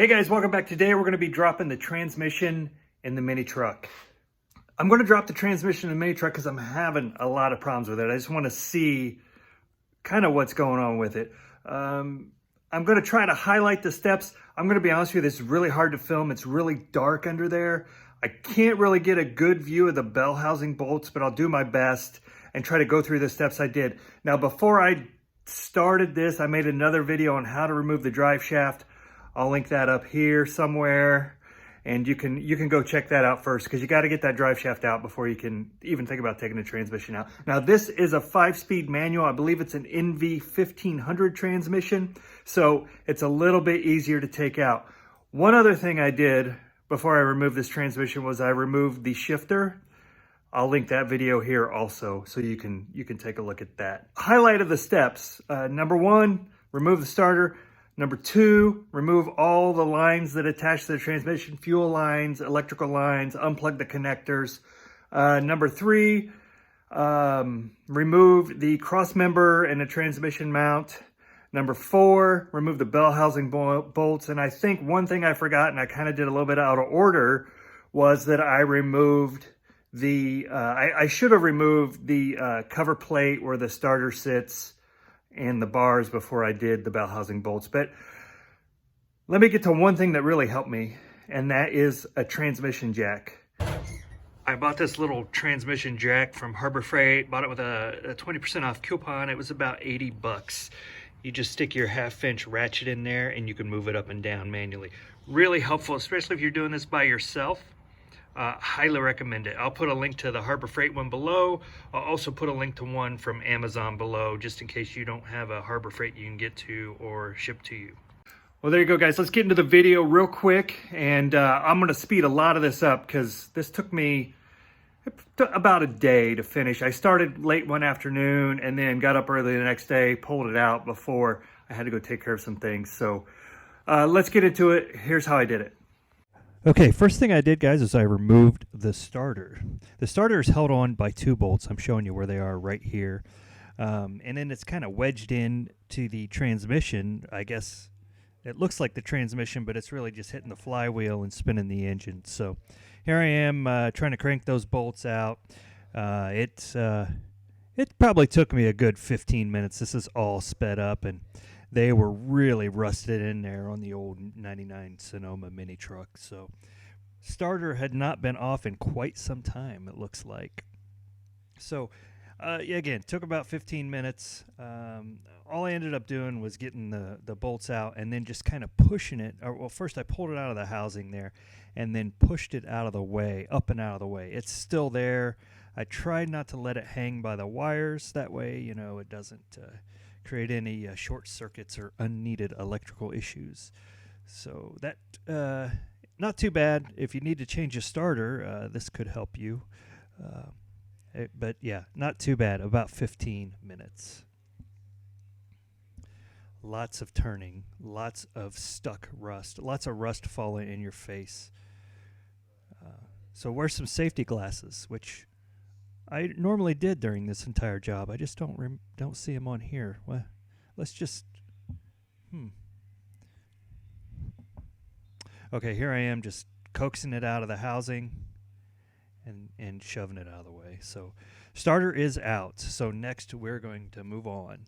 Hey guys, welcome back. Today we're going to be dropping the transmission in the mini truck. I'm going to drop the transmission in the mini truck because I'm having a lot of problems with it. I just want to see kind of what's going on with it. I'm going to try to highlight the steps. I'm going to be honest with you, this is really hard to film. It's really dark under there. I can't really get a good view of the bell housing bolts, but I'll do my best and try to go through the steps I did. Now, before I started this, I made another video on how to remove the drive shaft. I'll link that up here somewhere, and you can go check that out first because you got to get that drive shaft out before you can even think about taking the transmission out. Now, this is a 5-speed manual. I believe it's an NV 1500 transmission, so it's a little bit easier to take out. One other thing I did before I removed this transmission was I removed the shifter. I'll link that video here also, so you can take a look at that. Highlight of the steps: number 1, remove the starter. Number 2, remove all the lines that attach to the transmission, fuel lines, electrical lines, unplug the connectors. Number 3, remove the cross member and the transmission mount. Number 4, remove the bell housing bolts. And I think one thing I forgot, and I kind of did a little bit out of order, was that I removed the, I should have removed the cover plate where the starter sits and the bars before I did the bell housing bolts. But let me get to one thing that really helped me, and that is a transmission jack. I bought this little transmission jack from Harbor Freight, bought it with a 20% off coupon. It was about 80 bucks. You just stick your 1/2-inch ratchet in there and you can move it up and down manually. Really helpful, especially if you're doing this by yourself. Highly recommend it. I'll put a link to the Harbor Freight one below. I'll also put a link to one from Amazon below, just in case you don't have a Harbor Freight you can get to or ship to you. Well, there you go, guys. Let's get into the video real quick, and I'm going to speed a lot of this up because this took me about a day to finish. I started late one afternoon and then got up early the next day, pulled it out before I had to go take care of some things. So let's get into it. Here's how I did it. Okay, first thing I did, guys, is I removed the starter. The starter is held on by 2 bolts. I'm showing you where they are right here. And then it's kind of wedged in to the transmission. I guess it looks like the transmission, but it's really just hitting the flywheel and spinning the engine. So here I am trying to crank those bolts out. It probably took me a good 15 minutes. This is all sped up, and they were really rusted in there on the old 99 Sonoma mini truck. So starter had not been off in quite some time, it looks like. So yeah, again, took about 15 minutes. All I ended up doing was getting the bolts out and then just kind of pushing it. Well, first I pulled it out of the housing there and then pushed it out of the way, up and out of the way. It's still there. I tried not to let it hang by the wires. That way, you know, it doesn't create any short circuits or unneeded electrical issues. So that, not too bad. If you need to change a starter, this could help you. But yeah, not too bad, about 15 minutes. Lots of turning, lots of stuck rust, lots of rust falling in your face. So wear some safety glasses, which I normally did during this entire job. I just don't see them on here. Well, let's just, Okay, here I am just coaxing it out of the housing and shoving it out of the way. So starter is out. So next we're going to move on.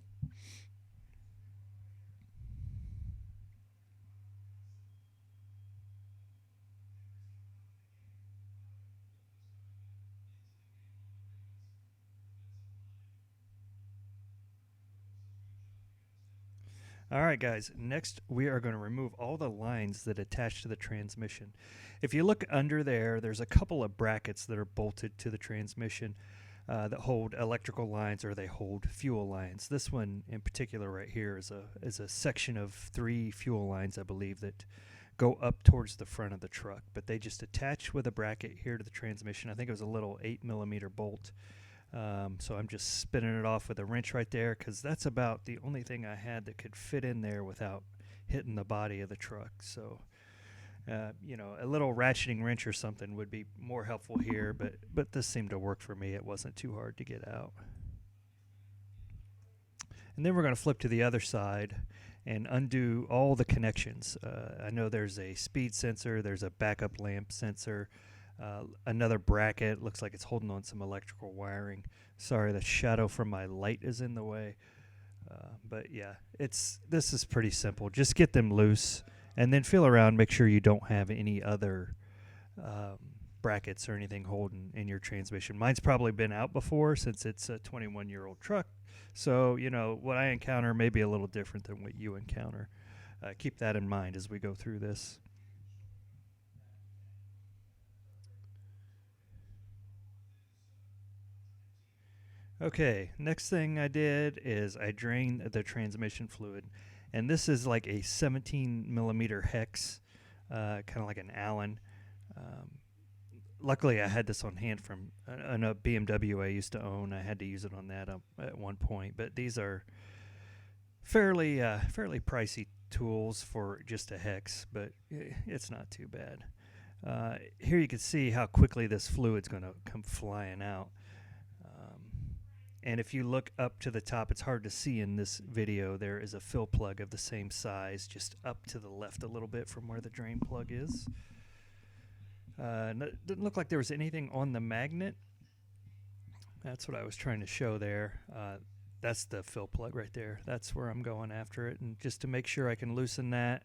All right, guys, next we are going to remove all the lines that attach to the transmission. If you look under there, there's a couple of brackets that are bolted to the transmission that hold electrical lines or they hold fuel lines. This one in particular right here is a section of 3 fuel lines, I believe, that go up towards the front of the truck, but they just attach with a bracket here to the transmission. I think it was a little 8mm bolt. So I'm just spinning it off with a wrench right there because that's about the only thing I had that could fit in there without hitting the body of the truck. So, you know, a little ratcheting wrench or something would be more helpful here, but this seemed to work for me. It wasn't too hard to get out. And then we're going to flip to the other side and undo all the connections. I know there's a speed sensor, there's a backup lamp sensor, another bracket. Looks like it's holding on some electrical wiring. Sorry, the shadow from my light is in the way. But yeah, this is pretty simple. Just get them loose and then feel around, make sure you don't have any other brackets or anything holding in your transmission. Mine's probably been out before since it's a 21-year-old truck. So, you know, what I encounter may be a little different than what you encounter. Keep that in mind as we go through this. Okay, next thing I did is I drained the transmission fluid. And this is like a 17 millimeter hex, kind of like an Allen. Luckily, I had this on hand from a BMW I used to own. I had to use it on that at one point. But these are fairly pricey tools for just a hex, but it's not too bad. Here you can see how quickly this fluid's going to come flying out. And if you look up to the top, it's hard to see in this video, there is a fill plug of the same size just up to the left a little bit from where the drain plug is. Didn't look like there was anything on the magnet. That's what I was trying to show there. That's the fill plug right there. That's where I'm going after it. And just to make sure I can loosen that,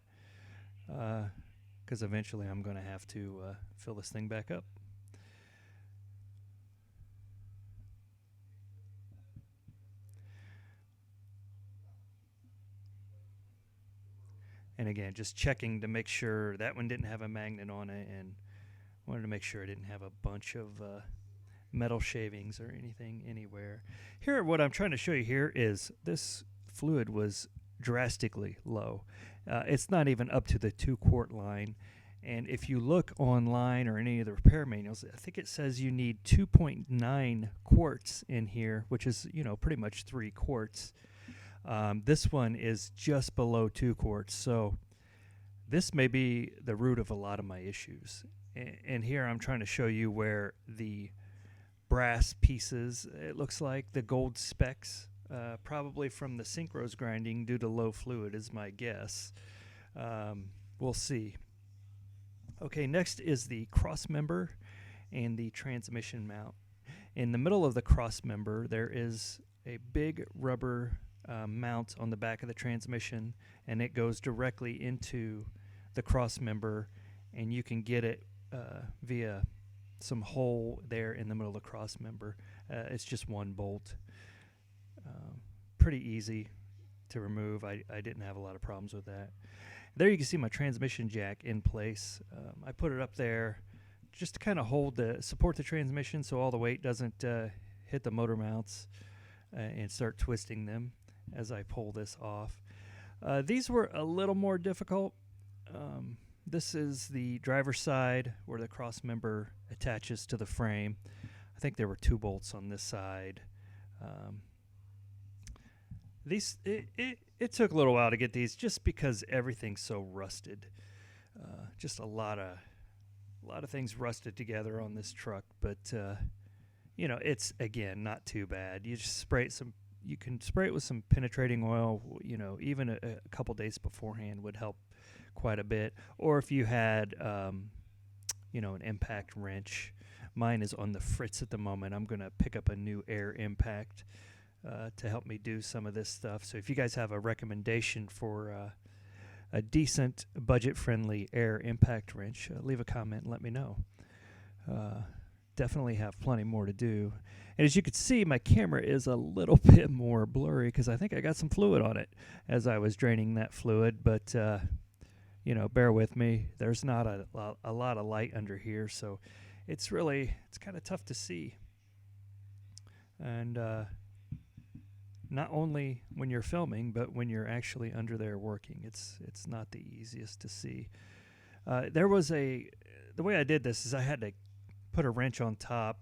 because eventually I'm going to have to fill this thing back up. And again, just checking to make sure that one didn't have a magnet on it, and wanted to make sure I didn't have a bunch of metal shavings or anything anywhere. Here, what I'm trying to show you here is this fluid was drastically low. It's not even up to the 2-quart line. And if you look online or any of the repair manuals, I think it says you need 2.9 quarts in here, which is, you know, pretty much 3 quarts. This one is just below 2 quarts, so this may be the root of a lot of my issues. And here I'm trying to show you where the brass pieces, it looks like the gold specks, probably from the synchros grinding due to low fluid is my guess. We'll see. Okay, next is the cross member and the transmission mount. In the middle of the cross member, there is a big rubber mount on the back of the transmission, and it goes directly into the cross member, and you can get it via some hole there in the middle of the cross member. It's just one bolt. Pretty easy to remove. I didn't have a lot of problems with that. There you can see my transmission jack in place. I put it up there just to kind of support the transmission so all the weight doesn't hit the motor mounts and start twisting them as I pull this off. These were a little more difficult. This is the driver's side where the cross member attaches to the frame. I think there were 2 bolts on this side. It took a little while to get these just because everything's so rusted. Just a lot of things rusted together on this truck, but you know, it's again not too bad. You just spray it you can spray it with some penetrating oil, you know, even a couple days beforehand would help quite a bit. Or if you had, you know, an impact wrench. Mine is on the fritz at the moment. I'm going to pick up a new air impact to help me do some of this stuff. So if you guys have a recommendation for a decent, budget-friendly air impact wrench, leave a comment and let me know. Definitely have plenty more to do. And as you can see, my camera is a little bit more blurry because I think I got some fluid on it as I was draining that fluid. But, you know, bear with me. There's not a lot of light under here, so it's kind of tough to see. And not only when you're filming, but when you're actually under there working, it's not the easiest to see. The way I did this is I had to put a wrench on top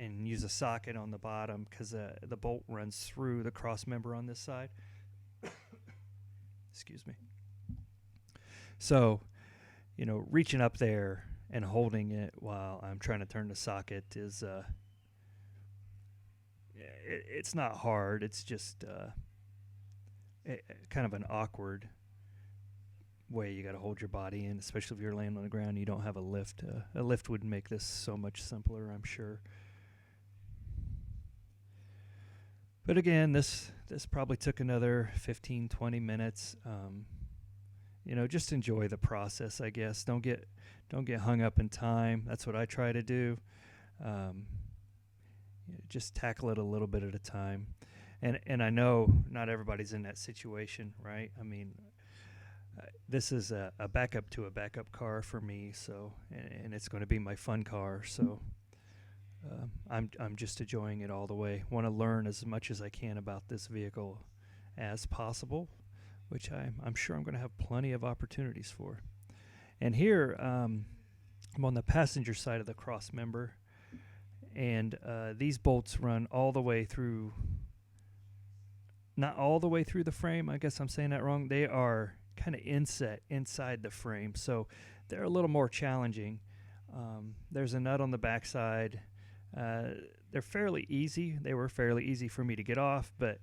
and use a socket on the bottom because the bolt runs through the cross member on this side. Excuse me. So, you know, reaching up there and holding it while I'm trying to turn the socket is it's not hard. It's just kind of an awkward way you got to hold your body in, especially if you're laying on the ground and you don't have a lift. A lift would make this so much simpler, I'm sure. But again, this probably took another 15, 20 minutes. Just enjoy the process, I guess. Don't get hung up in time. That's what I try to do. Just tackle it a little bit at a time. And I know not everybody's in that situation, right? I mean, this is a backup to a backup car for me, so and it's going to be my fun car, so I'm just enjoying it all the way. Want to learn as much as I can about this vehicle as possible, which I'm sure I'm going to have plenty of opportunities for. And here I'm on the passenger side of the cross member, and these bolts run all the way through. Not all the way through the frame. I guess I'm saying that wrong. They are kind of inset inside the frame, so they're a little more challenging. There's a nut on the backside. They're fairly easy. They were fairly easy for me to get off, but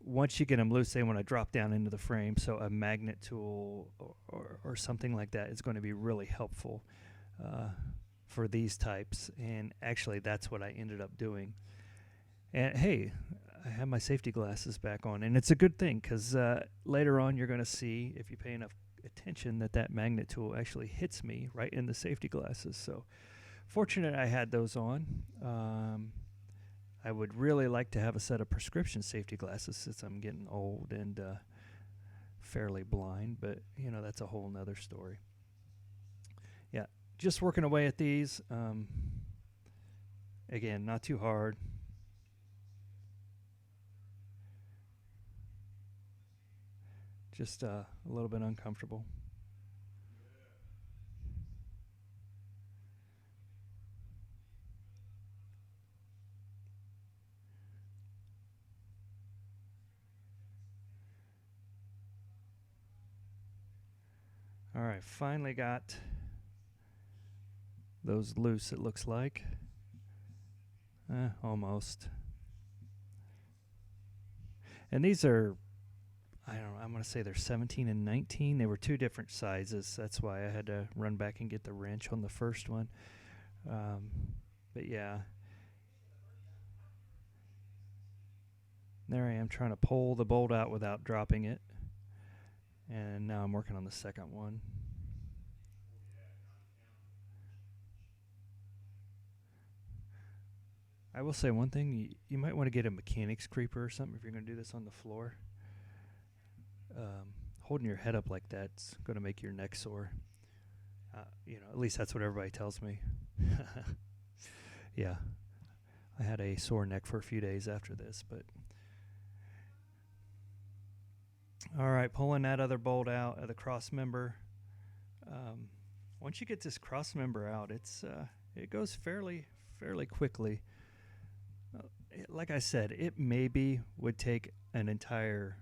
once you get them loose, they want to drop down into the frame. So a magnet tool or something like that is going to be really helpful for these types. And actually, that's what I ended up doing. And hey, I have my safety glasses back on, and it's a good thing because later on you're going to see, if you pay enough attention, that magnet tool actually hits me right in the safety glasses. So fortunate I had those on. I would really like to have a set of prescription safety glasses since I'm getting old and fairly blind, but that's a whole nother story. Yeah, just working away at these. Again, not too hard. Just a little bit uncomfortable. All right, finally got those loose, it looks like. Almost. And these are, I don't know, I'm going to say they're 17 and 19. They were two different sizes. That's why I had to run back and get the wrench on the first one. But yeah. There I am trying to pull the bolt out without dropping it. And now I'm working on the second one. I will say one thing. You might want to get a mechanic's creeper or something if you're going to do this on the floor. Holding your head up like that's going to make your neck sore. At least that's what everybody tells me. Yeah. I had a sore neck for a few days after this, but... All right, pulling that other bolt out of the cross member. Once you get this cross member out, it goes fairly quickly. Like I said, it maybe would take an entire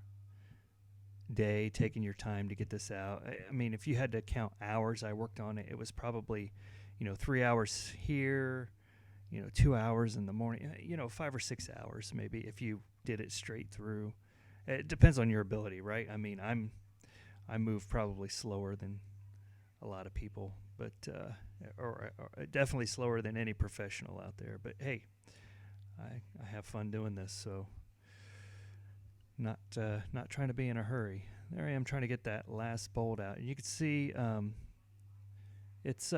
day taking your time to get this out. I mean, if you had to count hours I worked on it, it was probably, 3 hours here, 2 hours in the morning, 5 or 6 hours maybe if you did it straight through. It depends on your ability, right? I mean, I move probably slower than a lot of people, but or definitely slower than any professional out there. But hey, I have fun doing this, so not trying to be in a hurry. There I am trying to get that last bolt out, and you can see it's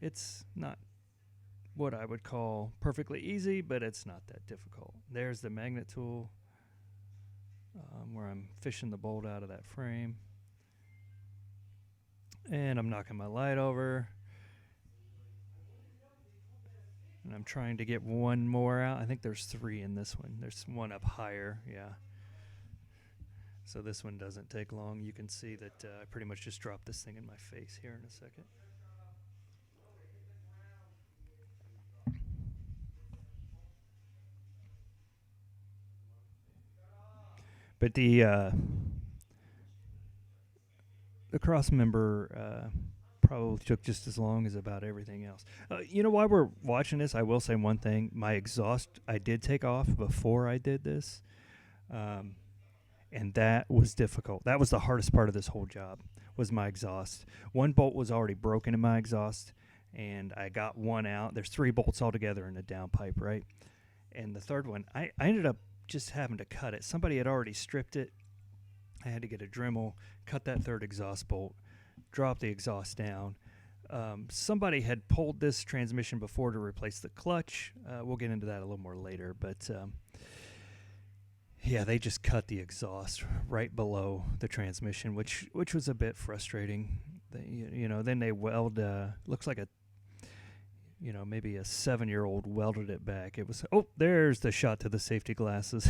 it's not what I would call perfectly easy, but it's not that difficult. There's the magnet tool. Where I'm fishing the bolt out of that frame. And I'm knocking my light over. And I'm trying to get one more out. I think there's 3 in this one. There's one up higher, yeah. So this one doesn't take long. You can see that I pretty much just dropped this thing in my face here in a second. But the cross member probably took just as long as about everything else. While we're watching this, I will say one thing. My exhaust I did take off before I did this. and that was difficult. That was the hardest part of this whole job, was my exhaust. One bolt was already broken in my exhaust, and I got one out. There's 3 bolts altogether in the downpipe, right? And the third one, I ended up just having to cut it. Somebody had already stripped it. I had to get a Dremel, cut that third exhaust bolt, drop the exhaust down. Somebody had pulled this transmission before to replace the clutch. We'll get into that a little more later, but yeah, they just cut the exhaust right below the transmission, which was a bit frustrating. Then they weld. Looks like maybe a 7-year-old welded it back. It was, there's the shot to the safety glasses.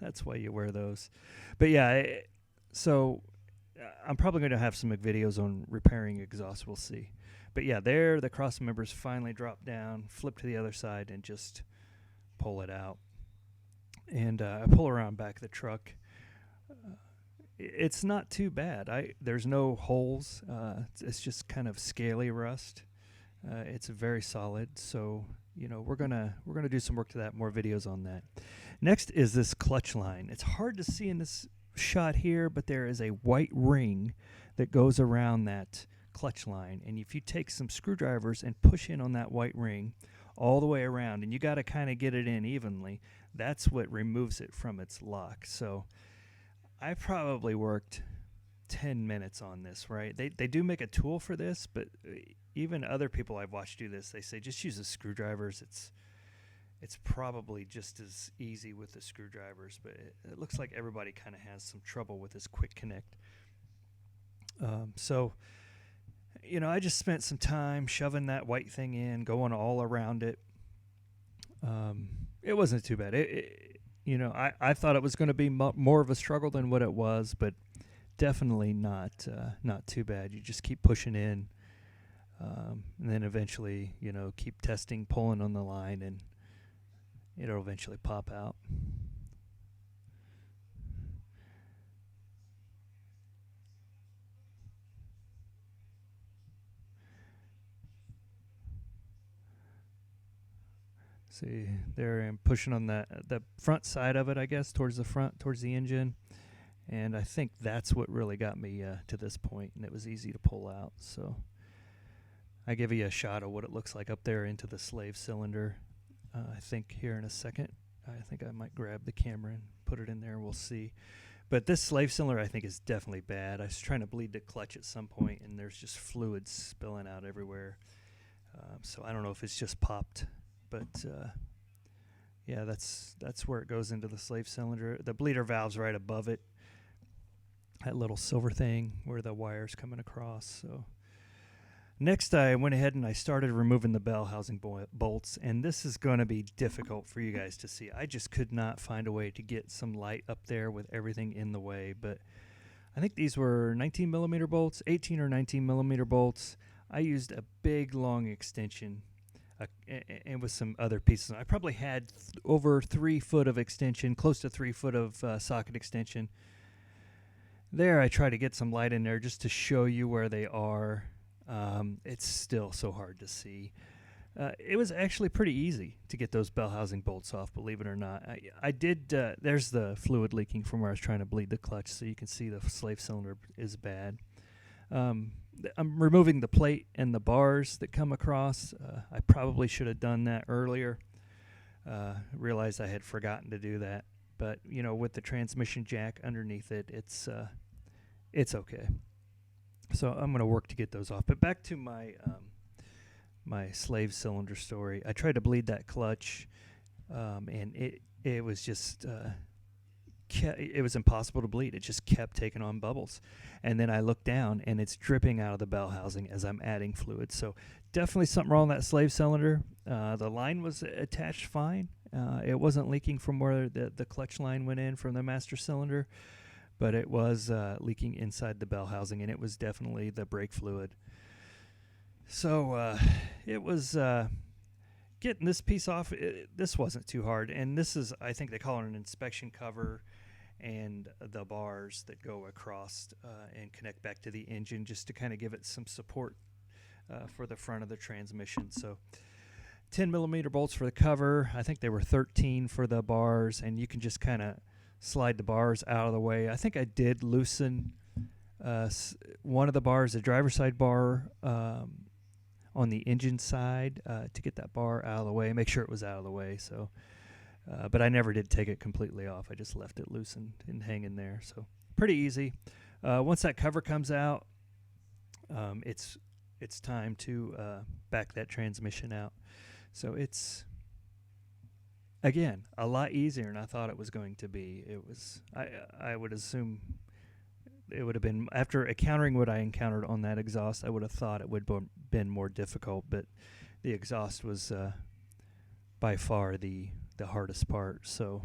That's why you wear those. But yeah, so I'm probably going to have some videos on repairing exhaust. We'll see. But yeah, there the cross members finally drop down, flip to the other side, and just pull it out. And I pull around back of the truck. It's not too bad. There's no holes. It's just kind of scaly rust. It's very solid. So we're gonna do some work to that. More videos on that. Next is this clutch line. It's hard to see in this shot here, but there is a white ring that goes around that clutch line, and if you take some screwdrivers and push in on that white ring all the way around, and you got to kind of get it in evenly, that's what removes it from its lock. So I probably worked 10 minutes on this, right? They do make a tool for this, but even other people I've watched do this, they say just use the screwdrivers. It's probably just as easy with the screwdrivers, but it looks like everybody kind of has some trouble with this quick connect. So I just spent some time shoving that white thing in, going all around it. It wasn't too bad. I thought it was going to be more of a struggle than what it was, but definitely not too bad. You just keep pushing in, and then eventually, keep testing, pulling on the line, and it'll eventually pop out. See, there I'm pushing on the front side of it, I guess, towards the engine. And I think that's what really got me to this point, and it was easy to pull out. So I give you a shot of what it looks like up there into the slave cylinder. I think here in a second, I think I might grab the camera and put it in there. We'll see. But this slave cylinder, I think, is definitely bad. I was trying to bleed the clutch at some point, and there's just fluid spilling out everywhere. So I don't know if it's just popped. But yeah, that's where it goes into the slave cylinder. The bleeder valve's right above it. That little silver thing where the wire's coming across. So next, I went ahead and I started removing the bell housing bolts, and this is going to be difficult for you guys to see. I just could not find a way to get some light up there with everything in the way. But I think these were 19 millimeter bolts, 18 or 19 millimeter bolts. I used a big long extension. And with some other pieces. I probably had over 3 foot of extension, close to 3 foot of socket extension. There I try to get some light in there just to show you where they are. It's still so hard to see. It was actually pretty easy to get those bell housing bolts off, believe it or not. I did, there's the fluid leaking from where I was trying to bleed the clutch, so you can see the slave cylinder is bad. I'm removing the plate and the bars that come across. I probably should have done that earlier. Realized I had forgotten to do that. But, with the transmission jack underneath it, it's okay. So I'm going to work to get those off. But back to my my slave cylinder story. I tried to bleed that clutch, and it was just... it was impossible to bleed. It just kept taking on bubbles. And then I looked down, and it's dripping out of the bell housing as I'm adding fluid. So definitely something wrong with that slave cylinder. The line was attached fine. It wasn't leaking from where the clutch line went in from the master cylinder, but it was leaking inside the bell housing, and it was definitely the brake fluid. So it was... getting this piece off, this wasn't too hard. And this is, I think they call it an inspection cover, and the bars that go across and connect back to the engine just to kind of give it some support for the front of the transmission. So 10 millimeter bolts for the cover. I think they were 13 for the bars, and you can just kind of slide the bars out of the way. I think I did loosen one of the bars, the driver's side bar, on the engine side, to get that bar out of the way, make sure it was out of the way. So, but I never did take it completely off. I just left it loosened and hanging there. So pretty easy. Once that cover comes out, it's time to back that transmission out. So it's, again, a lot easier than I thought it was going to be. It was, I would assume it would have been, after encountering what I encountered on that exhaust, I would have thought it would have been more difficult, but the exhaust was by far the hardest part. So,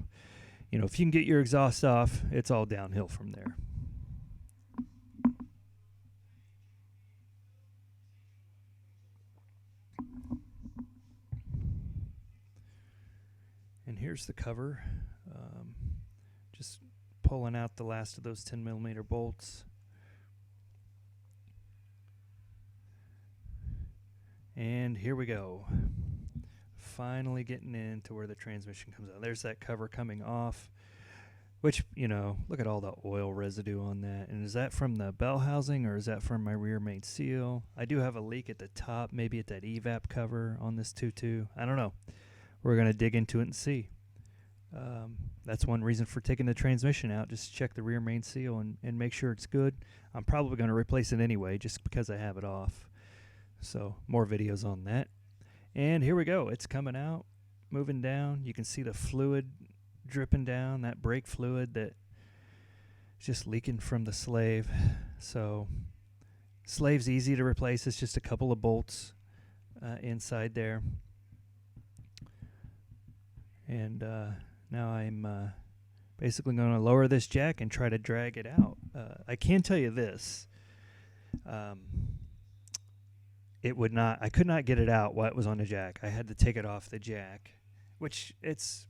you know, if you can get your exhaust off, it's all downhill from there. And here's the cover. Just pulling out the last of those 10mm bolts. And here we go. Finally getting into where the transmission comes out. There's that cover coming off, which, you know, look at all the oil residue on that. And is that from the bell housing or is that from my rear main seal? I do have a leak at the top, maybe at that evap cover on this 2.2. I don't know. We're going to dig into it and see. That's one reason for taking the transmission out. Just check the rear main seal and make sure it's good. I'm probably going to replace it anyway just because I have it off. So more videos on that. And here we go. It's coming out, moving down. You can see the fluid dripping down, that brake fluid that is just leaking from the slave. So slave's easy to replace. It's just a couple of bolts inside there. And now I'm basically going to lower this jack and try to drag it out. I can tell you this. It would not, I could not get it out while it was on the jack. I had to take it off the jack, which it's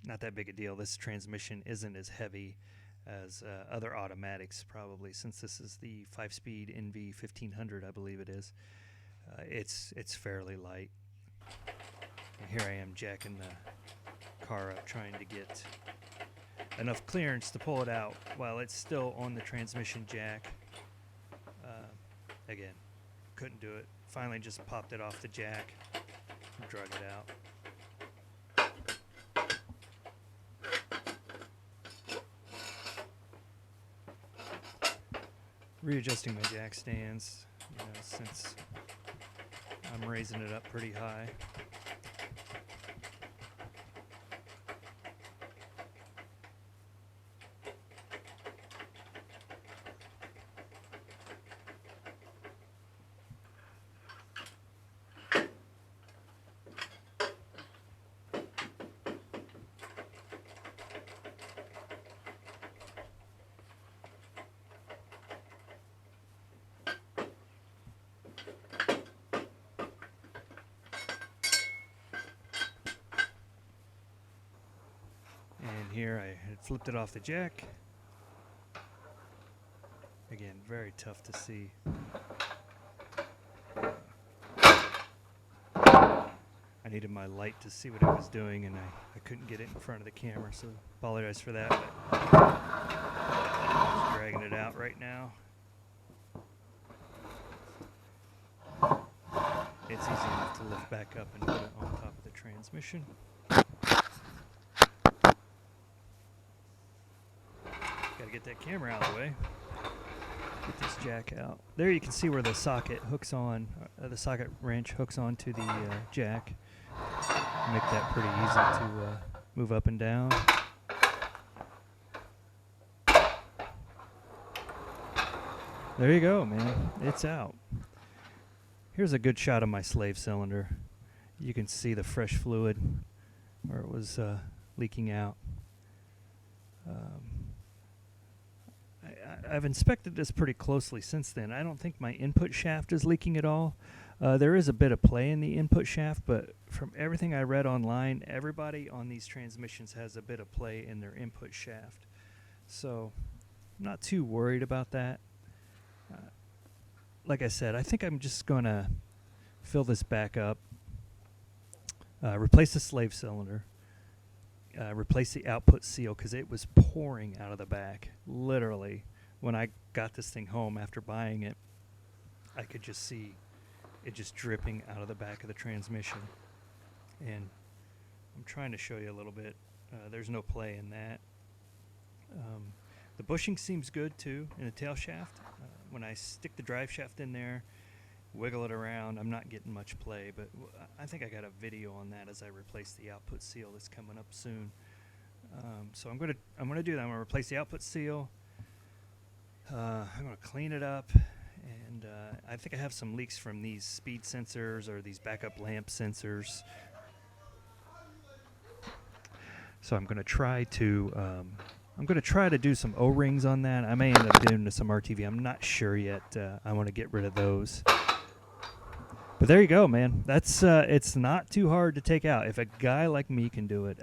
not that big a deal. This transmission isn't as heavy as other automatics probably, since this is the 5-speed NV 1500, I believe it is. It's fairly light. And here I am jacking the car up, trying to get enough clearance to pull it out while it's still on the transmission jack. Again, couldn't do it. Finally just popped it off the jack and drug it out. Readjusting my jack stands, you know, since I'm raising it up pretty high. And here I had flipped it off the jack. Again, very tough to see. I needed my light to see what it was doing, and I couldn't get it in front of the camera, so apologize for that. But I'm just dragging it out right now. It's easy enough to lift back up and put it on top of the transmission. Gotta get that camera out of the way. Get this jack out. There you can see where the socket hooks on, the socket wrench hooks onto the jack. Make that pretty easy to move up and down. There you go, man. It's out. Here's a good shot of my slave cylinder. You can see the fresh fluid where it was leaking out. I've inspected this pretty closely since then. I don't think my input shaft is leaking at all. There is a bit of play in the input shaft, but from everything I read online, everybody on these transmissions has a bit of play in their input shaft. So I'm not too worried about that. Like I said, I think I'm just going to fill this back up, replace the slave cylinder, replace the output seal because it was pouring out of the back. Literally, when I got this thing home after buying it, I could just see it just dripping out of the back of the transmission. And I'm trying to show you a little bit. There's no play in that. The bushing seems good too in the tail shaft. When I stick the drive shaft in there, wiggle it around, I'm not getting much play, but I think I got a video on that as I replace the output seal that's coming up soon. So I'm gonna do that. I'm gonna replace the output seal. I'm gonna clean it up, and I think I have some leaks from these speed sensors or these backup lamp sensors. So I'm gonna try to do some O-rings on that. I may end up doing some RTV. I'm not sure yet. I want to get rid of those. But there you go, man. That's it's not too hard to take out. If a guy like me can do it,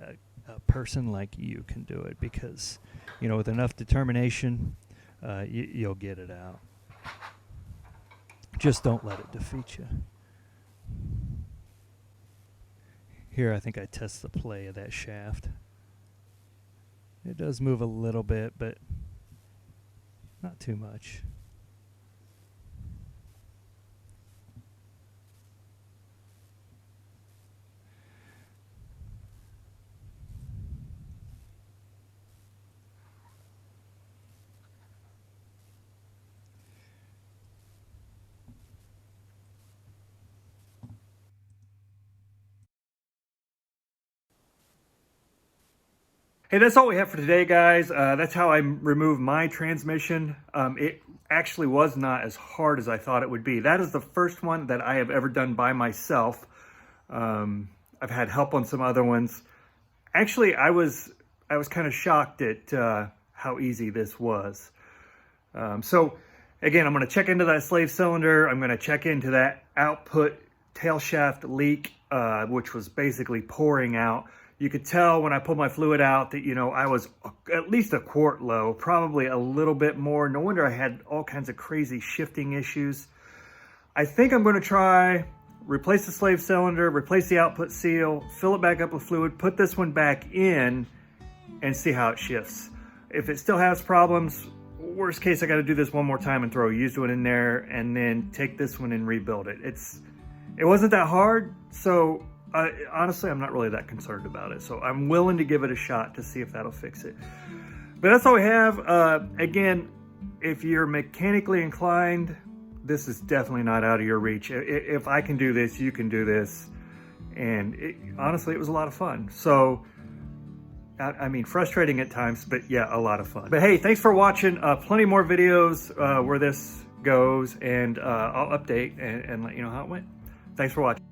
a person like you can do it, because, you know, with enough determination, you'll get it out. Just don't let it defeat you. Here, I think I test the play of that shaft. It does move a little bit, but not too much. Hey, that's all we have for today, guys. That's how I removed my transmission. It actually was not as hard as I thought it would be. That is the first one that I have ever done by myself. I've had help on some other ones. Actually, I was kind of shocked at how easy this was. So again, I'm going to check into that slave cylinder. I'm going to check into that output tail shaft leak, which was basically pouring out. You could tell when I pulled my fluid out that, you know, I was at least a quart low, probably a little bit more. No wonder I had all kinds of crazy shifting issues. I think I'm going to try, replace the slave cylinder, replace the output seal, fill it back up with fluid, put this one back in, and see how it shifts. If it still has problems, worst case, I got to do this one more time and throw a used one in there, and then take this one and rebuild it. It wasn't that hard, so honestly, I'm not really that concerned about it. So I'm willing to give it a shot to see if that'll fix it. But that's all we have. Again, if you're mechanically inclined, this is definitely not out of your reach. If I can do this, you can do this. And honestly, it was a lot of fun. So, I mean, frustrating at times, but yeah, a lot of fun. But hey, thanks for watching. Plenty more videos where this goes, and I'll update and let you know how it went. Thanks for watching.